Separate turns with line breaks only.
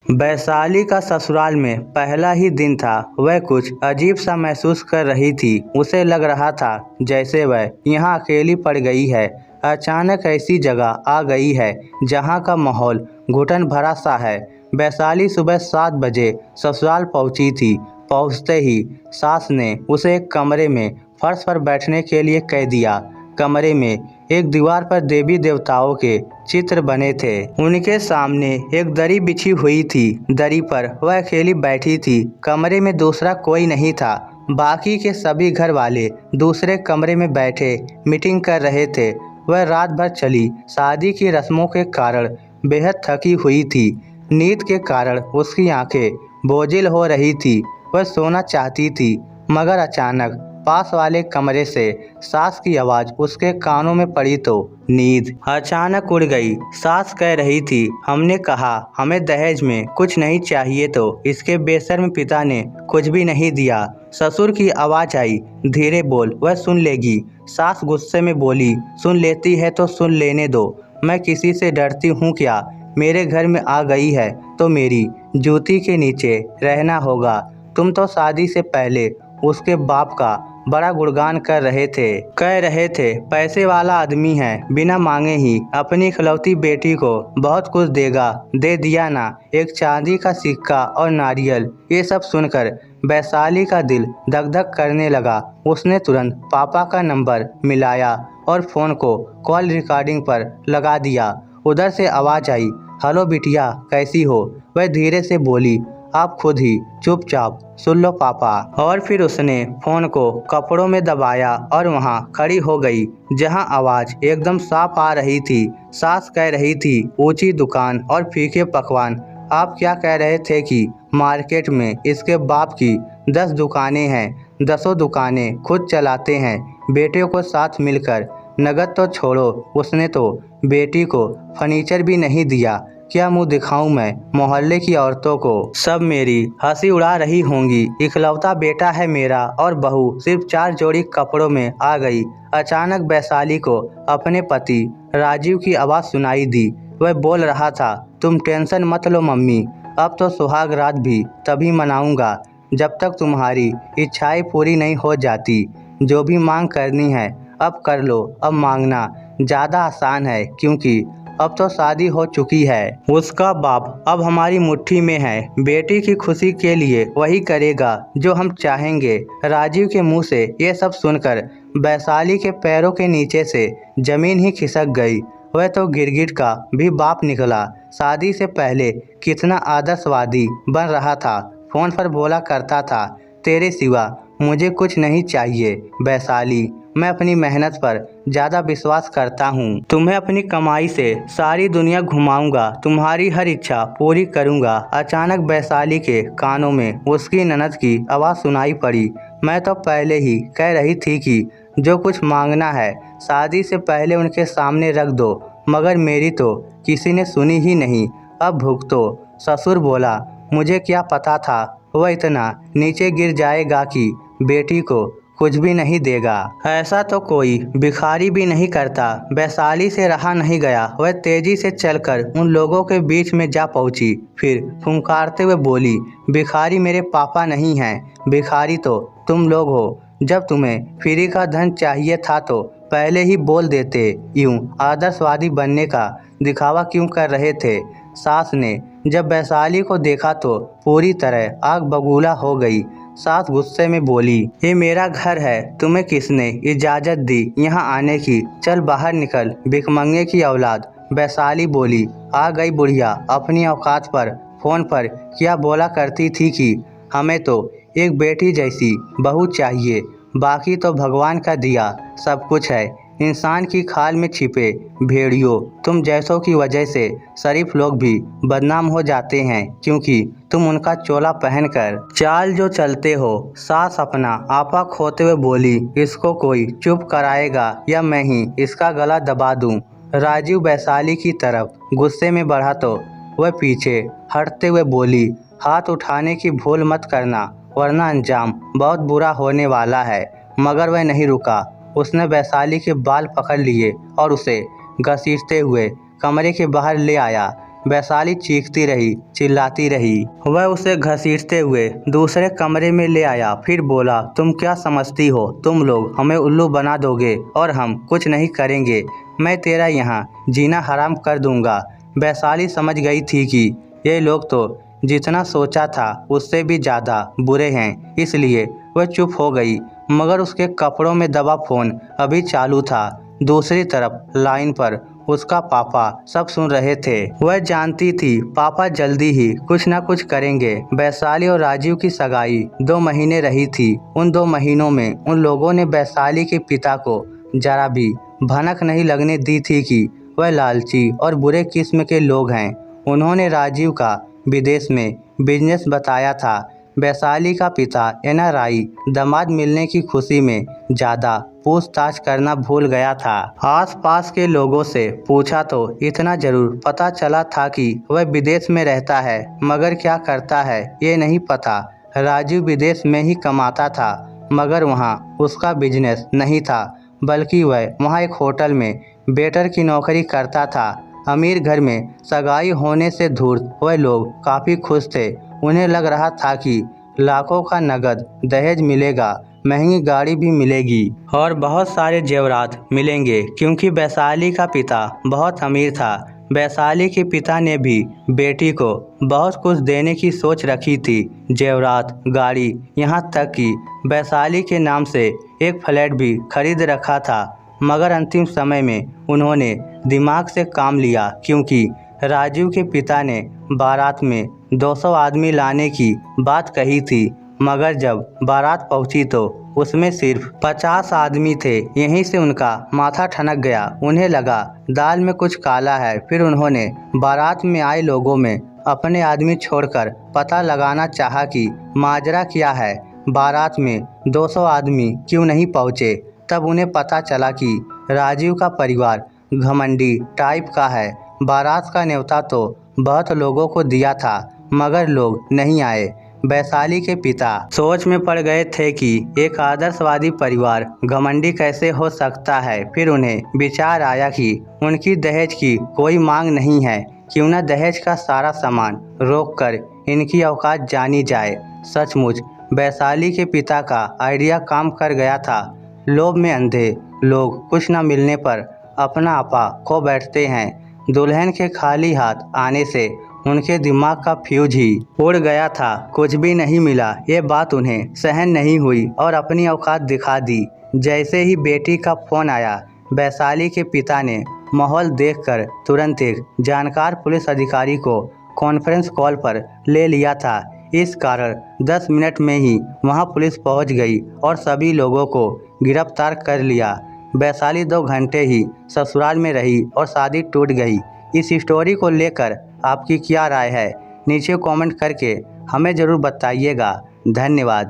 वैशाली का ससुराल में पहला ही दिन था। वह कुछ अजीब सा महसूस कर रही थी। उसे लग रहा था जैसे वह यहाँ अकेली पड़ गई है। अचानक ऐसी जगह आ गई है जहाँ का माहौल घुटन भरा सा है। वैशाली सुबह 7 बजे ससुराल पहुँची थी। पहुँचते ही सास ने उसे एक कमरे में फर्श पर बैठने के लिए कह दिया। कमरे में एक दीवार पर देवी देवताओं के चित्र बने थे। उनके सामने एक दरी बिछी हुई थी। दरी पर वह अकेली बैठी थी। कमरे में दूसरा कोई नहीं था। बाकी के सभी घर वाले दूसरे कमरे में बैठे मीटिंग कर रहे थे। वह रात भर चली शादी की रस्मों के कारण बेहद थकी हुई थी। नींद के कारण उसकी आंखें बोझिल हो रही थी। वह सोना चाहती थी, मगर अचानक पास वाले कमरे से सास की आवाज़ उसके कानों में पड़ी तो नींद अचानक उड़ गई। सास कह रही थी, हमने कहा हमें दहेज में कुछ नहीं चाहिए तो इसके बेशर्म पिता ने कुछ भी नहीं दिया। ससुर की आवाज़ आई, धीरे बोल, वह सुन लेगी। सास गुस्से में बोली, सुन लेती है तो सुन लेने दो, मैं किसी से डरती हूँ क्या? मेरे घर में आ गई है तो मेरी जूती के नीचे रहना होगा। तुम तो शादी से पहले उसके बाप का बड़ा गुणगान कर रहे थे। कह रहे थे पैसे वाला आदमी है, बिना मांगे ही अपनी इकलौती बेटी को बहुत कुछ देगा। दे दिया ना, एक चांदी का सिक्का और नारियल। ये सब सुनकर वैशाली का दिल धक धक करने लगा। उसने तुरंत पापा का नंबर मिलाया और फ़ोन को कॉल रिकॉर्डिंग पर लगा दिया। उधर से आवाज़ आई, हेलो बिटिया, कैसी हो? वह धीरे से बोली, आप खुद ही चुपचाप सुन लो पापा। और फिर उसने फ़ोन को कपड़ों में दबाया और वहाँ खड़ी हो गई जहाँ आवाज़ एकदम साफ आ रही थी। सास कह रही थी, ऊंची दुकान और फीके पकवान। आप क्या कह रहे थे कि मार्केट में इसके बाप की 10 दुकानें हैं, 10 दुकानें खुद चलाते हैं, बेटे को साथ मिलकर। नगद तो छोड़ो, उसने तो बेटी को फर्नीचर भी नहीं दिया। क्या मुंह दिखाऊं मैं मोहल्ले की औरतों को? सब मेरी हंसी उड़ा रही होंगी। इकलौता बेटा है मेरा और बहू सिर्फ 4 जोड़ी कपड़ों में आ गई। अचानक वैशाली को अपने पति राजीव की आवाज़ सुनाई दी। वह बोल रहा था, तुम टेंशन मत लो मम्मी, अब तो सुहाग रात भी तभी मनाऊंगा जब तक तुम्हारी इच्छाएं पूरी नहीं हो जाती। जो भी मांग करनी है अब कर लो। अब मांगना ज़्यादा आसान है क्योंकि अब तो शादी हो चुकी है। उसका बाप अब हमारी मुट्ठी में है। बेटी की खुशी के लिए वही करेगा जो हम चाहेंगे। राजीव के मुंह से ये सब सुनकर वैशाली के पैरों के नीचे से जमीन ही खिसक गई। वह तो गिरगिट का भी बाप निकला। शादी से पहले कितना आदर्शवादी बन रहा था। फोन पर बोला करता था, तेरे सिवा मुझे कुछ नहीं चाहिए वैशाली, मैं अपनी मेहनत पर ज़्यादा विश्वास करता हूँ। तुम्हें अपनी कमाई से सारी दुनिया घुमाऊंगा, तुम्हारी हर इच्छा पूरी करूंगा। अचानक वैशाली के कानों में उसकी ननद की आवाज़ सुनाई पड़ी, मैं तो पहले ही कह रही थी कि जो कुछ मांगना है शादी से पहले उनके सामने रख दो, मगर मेरी तो किसी ने सुनी ही नहीं। अब भुगतो। ससुर बोला, मुझे क्या पता था वह इतना नीचे गिर जाएगा कि बेटी को कुछ भी नहीं देगा। ऐसा तो कोई भिखारी भी नहीं करता। वैशाली से रहा नहीं गया। वह तेजी से चलकर उन लोगों के बीच में जा पहुंची। फिर फुंकारते हुए बोली, भिखारी मेरे पापा नहीं हैं, भिखारी तो तुम लोग हो। जब तुम्हें फ्री का धन चाहिए था तो पहले ही बोल देते। यूं आदर्शवादी बनने का दिखावा क्यों कर रहे थे? सास ने जब वैशाली को देखा तो पूरी तरह आग बबूला हो गई। सास गुस्से में बोली, ये मेरा घर है, तुम्हें किसने इजाज़त दी यहाँ आने की? चल बाहर निकल, भिखमंगे की औलाद। वैशाली बोली, आ गई बुढ़िया अपनी औकात पर। फ़ोन पर क्या बोला करती थी कि हमें तो एक बेटी जैसी बहू चाहिए, बाकी तो भगवान का दिया सब कुछ है। इंसान की खाल में छिपे भेड़ियों तुम जैसों की वजह से शरीफ लोग भी बदनाम हो जाते हैं क्योंकि तुम उनका चोला पहनकर चाल जो चलते हो। सास अपना आपा खोते हुए बोली, इसको कोई चुप कराएगा या मैं ही इसका गला दबा दूं? राजीव वैशाली की तरफ गुस्से में बढ़ा तो वह पीछे हटते हुए बोली, हाथ उठाने की भूल मत करना वरना अंजाम बहुत बुरा होने वाला है। मगर वह नहीं रुका। उसने वैशाली के बाल पकड़ लिए और उसे घसीटते हुए कमरे के बाहर ले आया। वैशाली चीखती रही, चिल्लाती रही। वह उसे घसीटते हुए दूसरे कमरे में ले आया, फिर बोला, तुम क्या समझती हो? तुम लोग हमें उल्लू बना दोगे और हम कुछ नहीं करेंगे। मैं तेरा यहाँ जीना हराम कर दूंगा। वैशाली समझ गई थी कि ये लोग तो जितना सोचा था उससे भी ज़्यादा बुरे हैं, इसलिए वह चुप हो गई। मगर उसके कपड़ों में दबा फ़ोन अभी चालू था। दूसरी तरफ लाइन पर उसका पापा सब सुन रहे थे। वह जानती थी पापा जल्दी ही कुछ न कुछ करेंगे। वैशाली और राजीव की सगाई 2 महीने रही थी। उन 2 महीनों में उन लोगों ने वैशाली के पिता को जरा भी भनक नहीं लगने दी थी कि वह लालची और बुरे किस्म के लोग हैं। उन्होंने राजीव का विदेश में बिजनेस बताया था। वैशाली का पिता NRI दामाद मिलने की खुशी में ज़्यादा पूछताछ करना भूल गया था। आसपास के लोगों से पूछा तो इतना जरूर पता चला था कि वह विदेश में रहता है, मगर क्या करता है ये नहीं पता। राजीव विदेश में ही कमाता था, मगर वहाँ उसका बिजनेस नहीं था, बल्कि वह वहाँ एक होटल में वेटर की नौकरी करता था। अमीर घर में सगाई होने से दूर वह लोग काफ़ी खुश थे। उन्हें लग रहा था कि लाखों का नगद दहेज मिलेगा, महंगी गाड़ी भी मिलेगी और बहुत सारे जेवरात मिलेंगे, क्योंकि वैशाली का पिता बहुत अमीर था। वैशाली के पिता ने भी बेटी को बहुत कुछ देने की सोच रखी थी, जेवरात, गाड़ी, यहाँ तक कि वैशाली के नाम से एक फ्लैट भी खरीद रखा था। मगर अंतिम समय में उन्होंने दिमाग से काम लिया, क्योंकि राजीव के पिता ने बारात में 200 आदमी लाने की बात कही थी, मगर जब बारात पहुंची तो उसमें सिर्फ 50 आदमी थे। यहीं से उनका माथा ठनक गया। उन्हें लगा दाल में कुछ काला है। फिर उन्होंने बारात में आए लोगों में अपने आदमी छोड़कर पता लगाना चाहा कि माजरा क्या है, बारात में 200 आदमी क्यों नहीं पहुंचे। तब उन्हें पता चला कि राजीव का परिवार घमंडी टाइप का है। बारात का न्योता तो बहुत लोगों को दिया था, मगर लोग नहीं आए। वैशाली के पिता सोच में पड़ गए थे कि एक आदर्शवादी परिवार घमंडी कैसे हो सकता है। फिर उन्हें विचार आया कि उनकी दहेज की कोई मांग नहीं है, क्यों न दहेज का सारा सामान रोककर इनकी औकात जानी जाए। सचमुच वैशाली के पिता का आइडिया काम कर गया था। लोभ में अंधे लोग कुछ न मिलने पर अपना आपा खो बैठते हैं। दुल्हन के खाली हाथ आने से उनके दिमाग का फ्यूज ही उड़ गया था। कुछ भी नहीं मिला, ये बात उन्हें सहन नहीं हुई और अपनी औकात दिखा दी। जैसे ही बेटी का फोन आया, वैशाली के पिता ने माहौल देखकर तुरंत एक जानकार पुलिस अधिकारी को कॉन्फ्रेंस कॉल पर ले लिया था। इस कारण 10 मिनट में ही वहां पुलिस पहुंच गई और सभी लोगों को गिरफ्तार कर लिया। वैशाली 2 घंटे ही ससुराल में रही और शादी टूट गई। इस स्टोरी को लेकर आपकी क्या राय है? नीचे कमेंट करके हमें ज़रूर बताइएगा। धन्यवाद।